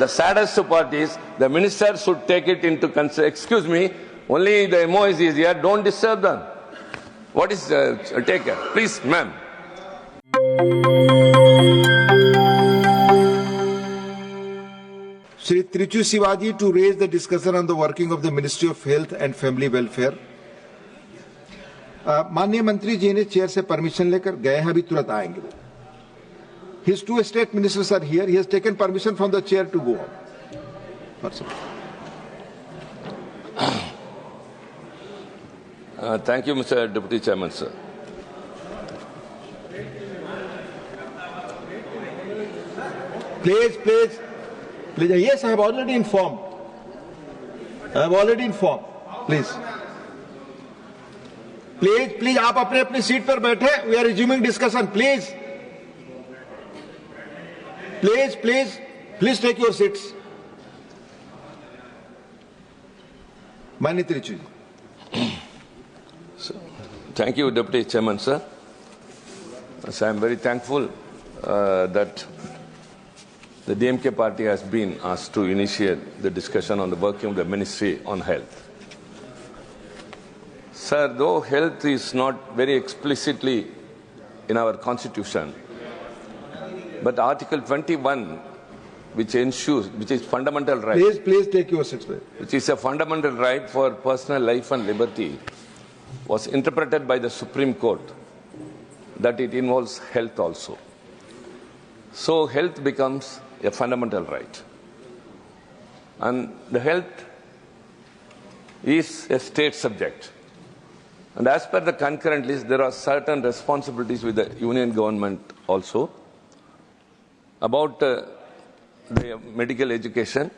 The saddest part is the minister should take it into consideration. Excuse me, only the MOs is here, don't disturb them. What is, take care. Please, ma'am. Shri Trichy Siva to raise the discussion on the working of the Ministry of Health and Family Welfare. माननीय मंत्री जी ने chair से permission लेकर गए हैं, अभी तुरंत आएंगे. His two state ministers are here. He has taken permission from the chair to go on. Thank you, Mr. Deputy Chairman, sir. Please. Yes, I have already informed. Please. Please, आप अपने seat पर बैठे. We are resuming discussion. Please take your seats. Mani Tiruchi. Thank you, Deputy Chairman, sir. So I am very thankful that the DMK party has been asked to initiate the discussion on the working of the Ministry on Health. Sir, though health is not very explicitly in our Constitution, but Article 21, which is fundamental right. Please take your seats. Which is a fundamental right for personal life and liberty, was interpreted by the Supreme Court that it involves health also. So health becomes a fundamental right. And the health is a state subject. And as per the concurrent list, there are certain responsibilities with the union government also about the medical education,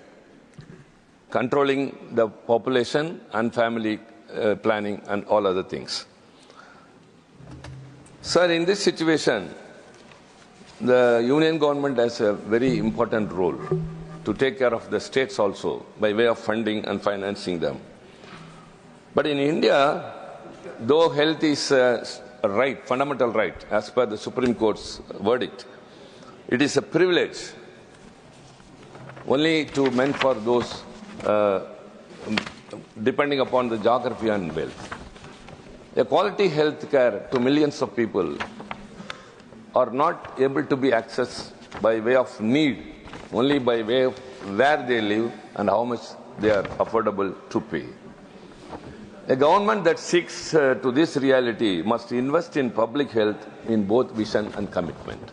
controlling the population and family planning and all other things. Sir, in this situation, the union government has a very important role to take care of the states also by way of funding and financing them. But in India, though health is a right, fundamental right, as per the Supreme Court's verdict, it is a privilege only meant for those depending upon the geography and wealth. A quality health care to millions of people are not able to be accessed by way of need, only by way of where they live and how much they are affordable to pay. A government that seeks to this reality must invest in public health in both vision and commitment.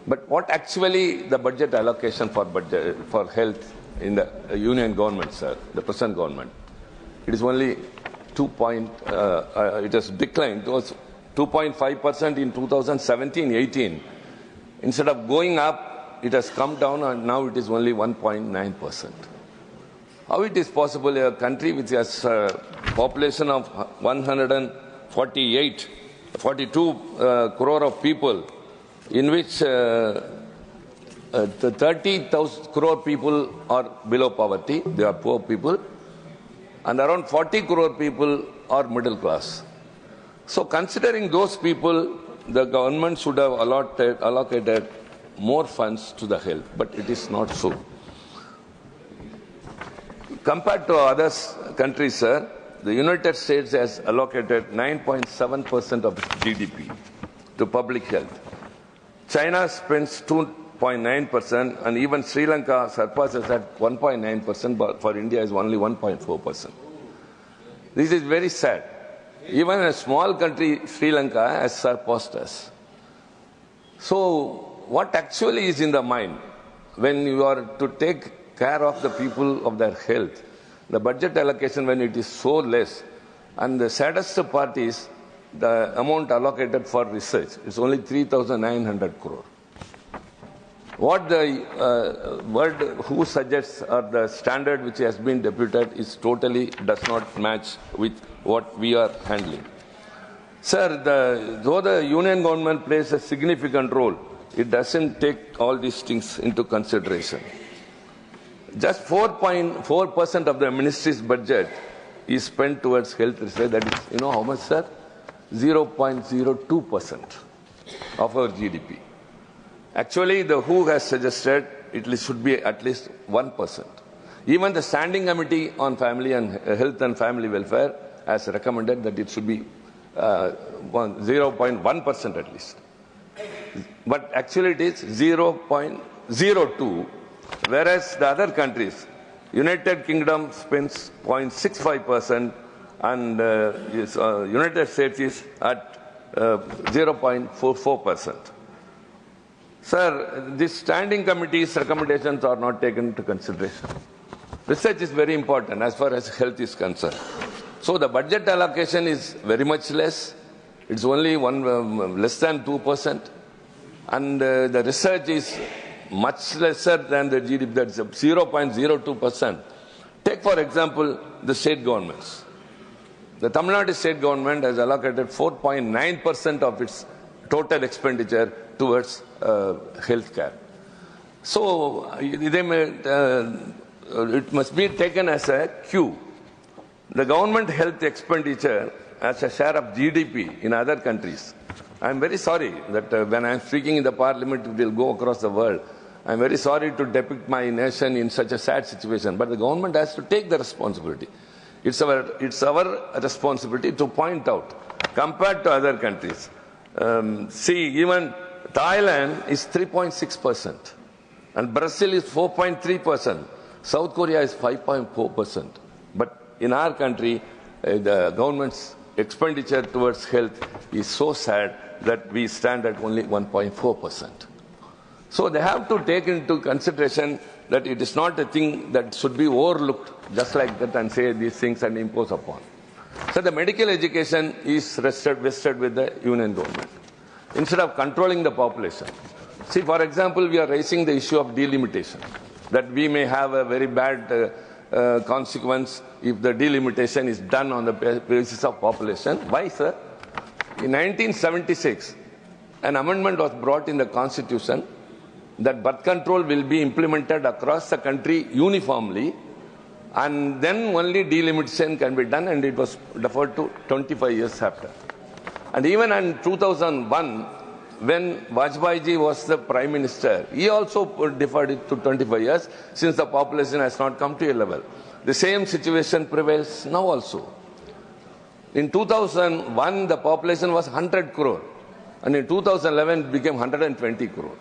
But what actually the budget allocation for health in the union government, sir, the present government, it is only it has declined. It was 2.5% in 2017-18. Instead of going up, it has come down and now it is only 1.9%. How it is possible a country which has a population of 42 crore of people, in which 30,000 crore people are below poverty, they are poor people, and around 40 crore people are middle class. So considering those people, the government should have allocated more funds to the health, but it is not so. Compared to other countries, sir, the United States has allocated 9.7% of its GDP to public health. China spends 2.9%, and even Sri Lanka surpasses at 1.9%, but for India is only 1.4%. This is very sad. Even a small country, Sri Lanka, has surpassed us. So what actually is in the mind when you are to take care of the people of their health, the budget allocation when it is so less, and the saddest part is the amount allocated for research is only 3,900 crore. What the word who suggests or the standard which has been deputed is totally does not match with what we are handling. Sir, though the union government plays a significant role, it doesn't take all these things into consideration. Just 4.4% of the ministry's budget is spent towards health research. That is, you know how much, sir? 0.02% of our GDP. Actually, the WHO has suggested should be at least 1%. Even the Standing Committee on Family and Health and Family Welfare has recommended that it should be 0.1% at least. But actually it is 0.02, whereas the other countries, United Kingdom spends 0.65% and United States is at 0.44%. Sir, this Standing Committee's recommendations are not taken into consideration. Research is very important as far as health is concerned. So the budget allocation is very much less. It's only less than 2%. And the research is much lesser than the GDP, that's 0.02%. Take, for example, the state governments. The Tamil Nadu state government has allocated 4.9% of its total expenditure towards health care. So it must be taken as a cue. The government health expenditure as a share of GDP in other countries. I am very sorry that when I am speaking in the parliament, it will go across the world. I am very sorry to depict my nation in such a sad situation, but the government has to take the responsibility. It's our responsibility to point out, compared to other countries. See, even Thailand is 3.6%, and Brazil is 4.3%. South Korea is 5.4%. But in our country, the government's expenditure towards health is so sad that we stand at only 1.4%. So they have to take into consideration that it is not a thing that should be overlooked just like that and say these things and impose upon. So the medical education is vested with the union government instead of controlling the population. See, for example, we are raising the issue of delimitation, that we may have a very bad consequence if the delimitation is done on the basis of population. Why, sir? In 1976, an amendment was brought in the Constitution that birth control will be implemented across the country uniformly, and then only delimitation can be done, and it was deferred to 25 years after. And even in 2001, when Vajpayee ji was the Prime Minister, he also deferred it to 25 years since the population has not come to a level. The same situation prevails now also. In 2001, the population was 100 crore, and in 2011 it became 120 crore.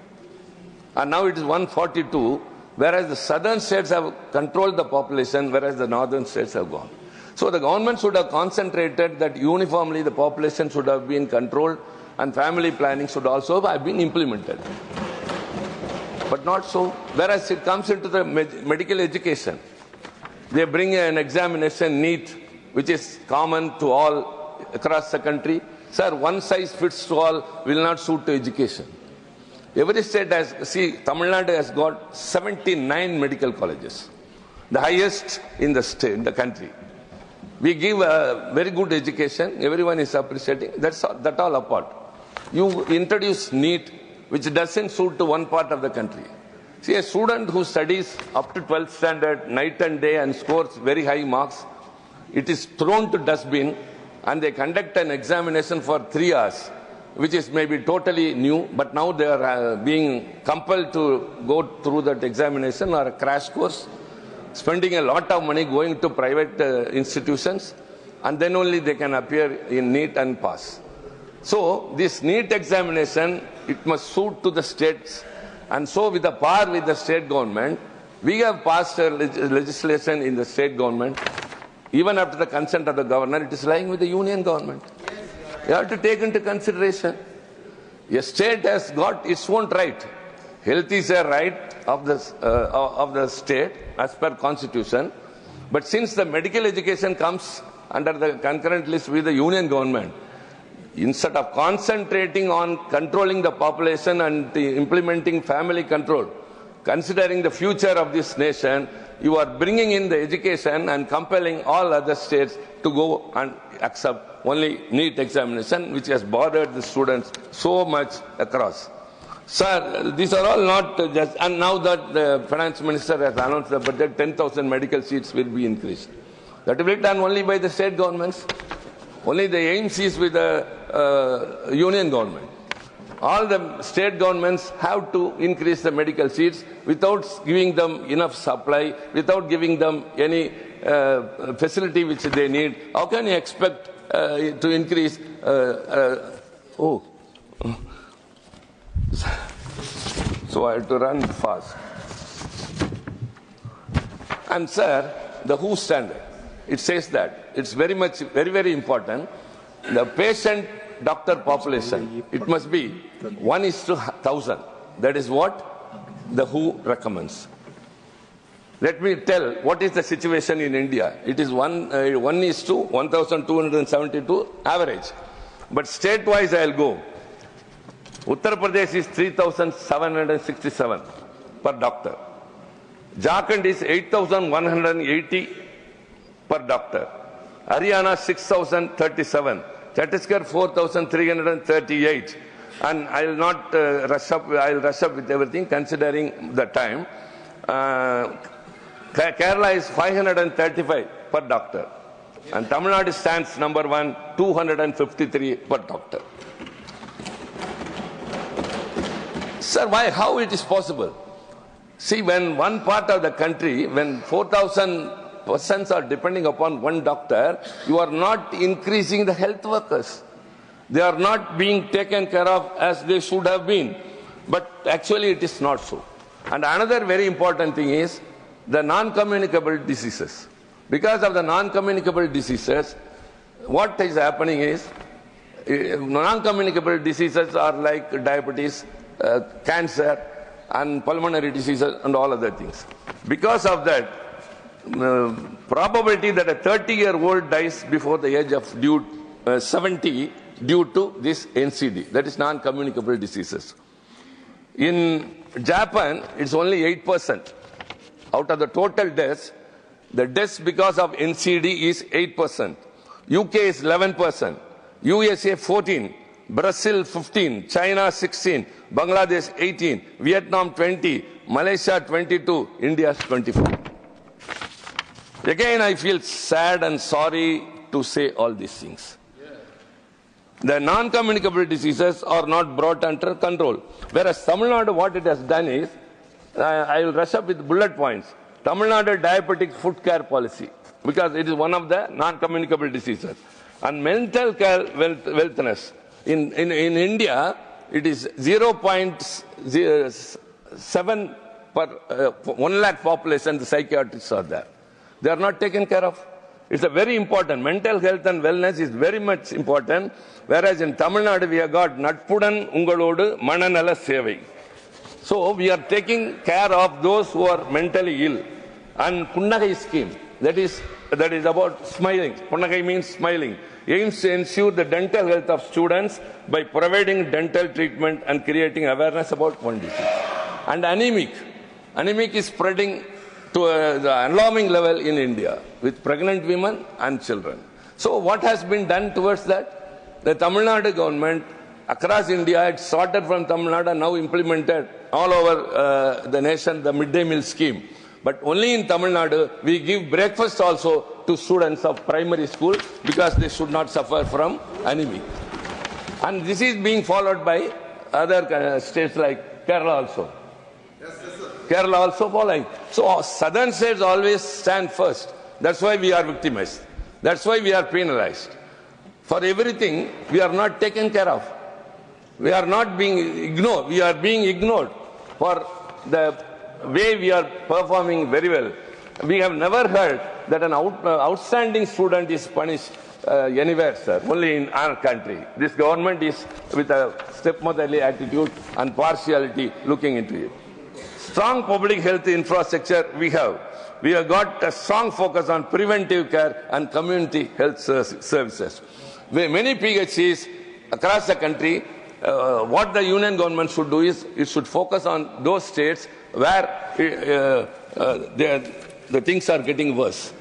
And now it is 142, whereas the southern states have controlled the population, whereas the northern states have gone. So the government should have concentrated that uniformly the population should have been controlled and family planning should also have been implemented. But not so. Whereas it comes into the medical education, they bring an examination, NEET, which is common to all across the country. Sir, one size fits to all will not suit to education. Every state has, see, Tamil Nadu has got 79 medical colleges, the highest in the state, in the country. We give a very good education, everyone is appreciating, that all apart. You introduce NEET, which doesn't suit to one part of the country. See, a student who studies up to 12th standard, night and day, and scores very high marks, it is thrown to dustbin, and they conduct an examination for 3 hours, which is maybe totally new, but now they are being compelled to go through that examination or a crash course, spending a lot of money going to private institutions, and then only they can appear in NEET and pass. So this NEET examination, it must suit to the states, and so with the par with the state government, we have passed a legislation in the state government. Even after the consent of the governor, it is lying with the union government. You have to take into consideration. A state has got its own right. Health is a right of the state as per constitution. But since the medical education comes under the concurrent list with the union government, instead of concentrating on controlling the population and implementing family control, considering the future of this nation, you are bringing in the education and compelling all other states to go and accept only NEET examination, which has bothered the students so much across. Sir, these are all not just, and now that the finance minister has announced the budget, 10,000 medical seats will be increased. That will be done only by the state governments. Only the aims is with the union government. all the state governments have to increase the medical seats without giving them enough supply, without giving them any facility which they need. How can you expect to increase? So I have to run fast. And sir, the WHO standard, it says that it's very very important. The patient-doctor population, it must be 1:1,000. That is what the WHO recommends. Let me tell what is the situation in India. It is 1:1,272 average. But state-wise, I'll go. Uttar Pradesh is 3,767 per doctor. Jharkhand is 8,180 per doctor. Haryana 6,037. Chhattisgarh 4,338. And I'll not rush up. I'll rush up with everything considering the time. Kerala is 535 per doctor. And Tamil Nadu stands number 1, 253 per doctor. Sir, why? How it is possible? See, when one part of the country, when 4,000 persons are depending upon one doctor, you are not increasing the health workers. They are not being taken care of as they should have been. But actually it is not so. And another very important thing is the non-communicable diseases. Because of the non-communicable diseases, what is happening is, non-communicable diseases are like diabetes, cancer, and pulmonary diseases and all other things. Because of that, probability that a 30-year-old dies before the age of 70 due to this NCD, that is non-communicable diseases. In Japan, it's only 8%. Out of the total deaths, the deaths because of NCD is 8%. UK is 11%. USA 14%. Brazil 15%. China 16%. Bangladesh 18%. Vietnam 20%. Malaysia 22%. India 24%. Again, I feel sad and sorry to say all these things. The non-communicable diseases are not brought under control. Whereas Tamil Nadu, what it has done is, I will rush up with bullet points. Tamil Nadu diabetic food care policy, because it is one of the non-communicable diseases. And mental care wellness. In India, it is 0.07 per 1 lakh population, the psychiatrists are there. They are not taken care of. It's a very important. Mental health and wellness is very much important. Whereas in Tamil Nadu, we have got Natpudan Ungalodu Mananala Sevai. So we are taking care of those who are mentally ill. And Punnagai scheme, that is about smiling. Punnagai means smiling. Aims to ensure the dental health of students by providing dental treatment and creating awareness about one disease. And anemic. Anemic is spreading to the alarming level in India with pregnant women and children. So what has been done towards that? The Tamil Nadu government across India, it started from Tamil Nadu and now implemented all over the nation the midday meal scheme. But only in Tamil Nadu, we give breakfast also to students of primary school because they should not suffer from anemia. And this is being followed by other states like Kerala also. Yes, sir. Kerala also following. So southern states always stand first. That's why we are victimized. That's why we are penalized. For everything, we are not taken care of. We are not being ignored. We are being ignored for the way we are performing very well. We have never heard that an outstanding student is punished anywhere, sir, only in our country. This government is with a stepmotherly attitude and partiality looking into it. Strong public health infrastructure we have. We have got a strong focus on preventive care and community health services. Many PHCs across the country, what the union government should do is it should focus on those states where the things are getting worse.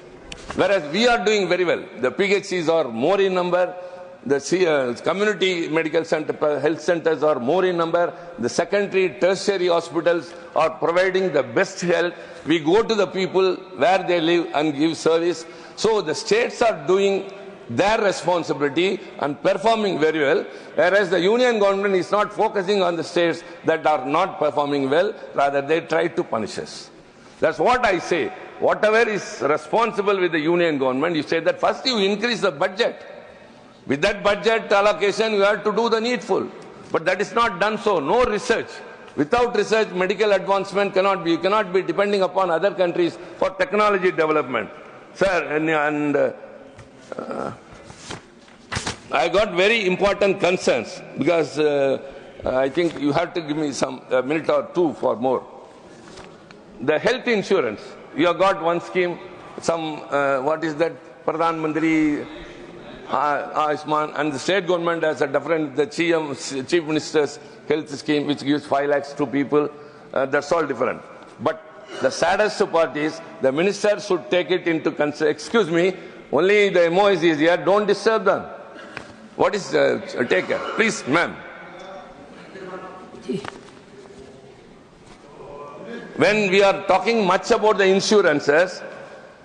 Whereas we are doing very well. The PHCs are more in number. The community medical center, health centers are more in number. The secondary, tertiary hospitals are providing the best health. We go to the people where they live and give service. So the states are doing their responsibility and performing very well, whereas the union government is not focusing on the states that are not performing well, rather they try to punish us. That's what I say. Whatever is responsible with the union government, you say that first you increase the budget. With that budget allocation, you have to do the needful. But that is not done so. No research. Without research, medical advancement cannot be. You cannot be depending upon other countries for technology development. Sir, I got very important concerns because I think you have to give me a minute or two for more. The health insurance. You have got one scheme, what is that? Pradhan Mantri Ayushman, and the state government has a different, the Chief Minister's health scheme, which gives 5 lakhs to people. That's all different. But the saddest part is the minister should take it into consideration. Excuse me, only the MOs is here, don't disturb them. What is take care? Please, ma'am. When we are talking much about the insurances,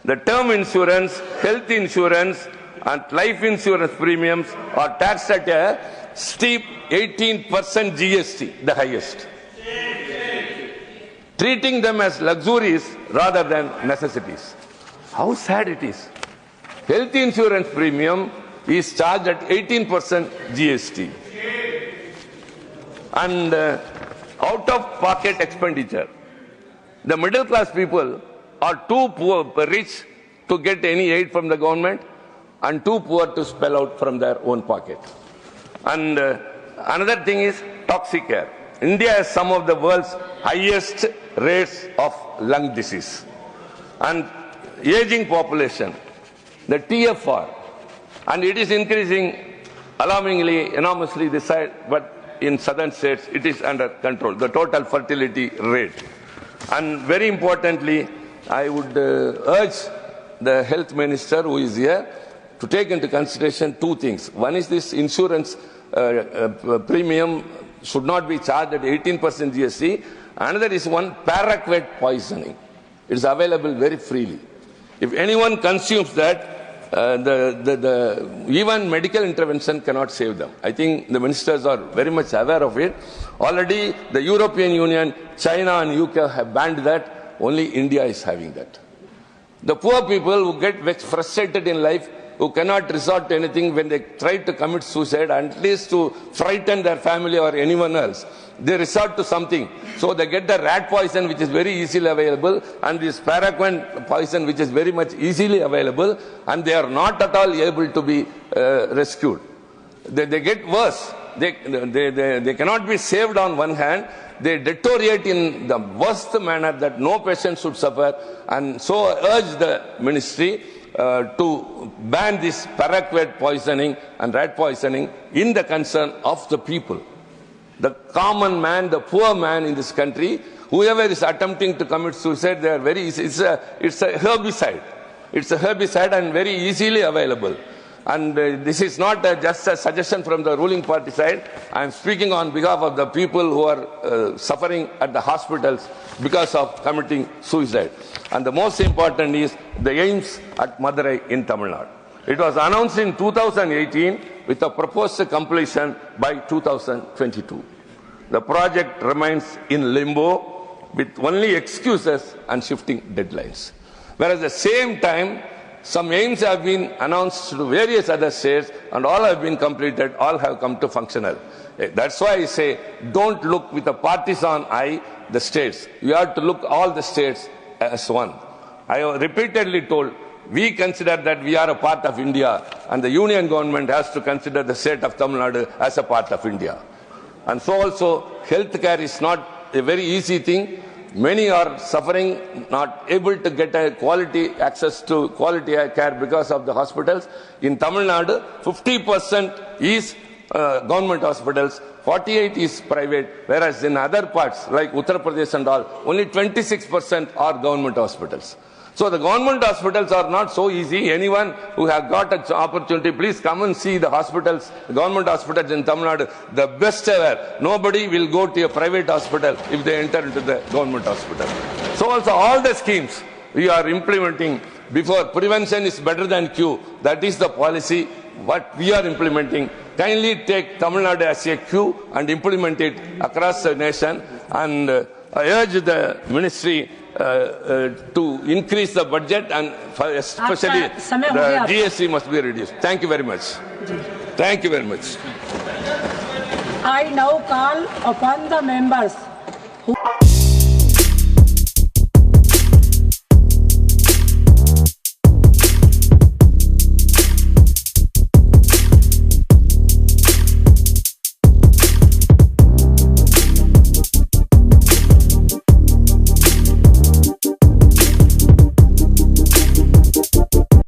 the term insurance, health insurance, and life insurance premiums are taxed at a steep 18% GST, the highest, treating them as luxuries rather than necessities. How sad it is. Health insurance premium is charged at 18% GST. And out-of-pocket expenditure. The middle class people are too rich to get any aid from the government and too poor to spell out from their own pocket. And another thing is toxic air. India has some of the world's highest rates of lung disease. And aging population, the TFR, and it is increasing alarmingly, enormously this side, but in southern states it is under control, the total fertility rate. And very importantly, I would urge the health minister who is here to take into consideration 2 things. One is this insurance premium should not be charged at 18% GST. Another is one paraquat poisoning. It is available very freely. If anyone consumes that, even medical intervention cannot save them. I think the ministers are very much aware of it. Already the European Union, China and UK have banned that. Only India is having that. The poor people who get frustrated in life, who cannot resort to anything when they try to commit suicide, at least to frighten their family or anyone else, they resort to something. So they get the rat poison, which is very easily available, and this paraquat poison, which is very much easily available, and they are not at all able to be rescued. They get worse. They cannot be saved on one hand. They deteriorate in the worst manner that no patient should suffer. And so I urge the ministry to ban this paraquat poisoning and rat poisoning in the concern of the people. The common man, the poor man in this country, whoever is attempting to commit suicide, they are very easy. It's a herbicide. It's a herbicide and very easily available. And this is not just a suggestion from the ruling party side. I am speaking on behalf of the people who are suffering at the hospitals because of committing suicide. And the most important is the aims at Madurai in Tamil Nadu. It was announced in 2018 with a proposed completion by 2022. The project remains in limbo with only excuses and shifting deadlines. Whereas at the same time, some aims have been announced to various other states and all have been completed, all have come to functional. That's why I say, don't look with a partisan eye the states. You have to look all the states as one. I have repeatedly told, we consider that we are a part of India and the union government has to consider the state of Tamil Nadu as a part of India. And so also, healthcare is not a very easy thing. Many are suffering, not able to get a quality access to quality care because of the hospitals. In Tamil Nadu, 50% is government hospitals, 48% is private, whereas in other parts like Uttar Pradesh and all, only 26% are government hospitals. So the government hospitals are not so easy. Anyone who has got an opportunity, please come and see the hospitals, the government hospitals in Tamil Nadu, the best ever. Nobody will go to a private hospital if they enter into the government hospital. So also all the schemes we are implementing before prevention is better than cure. That is the policy what we are implementing. Kindly take Tamil Nadu as a cue and implement it across the nation. And I urge the ministry to increase the budget and especially the GST must be reduced. Thank you very much. Thank you very much. I now call upon the members who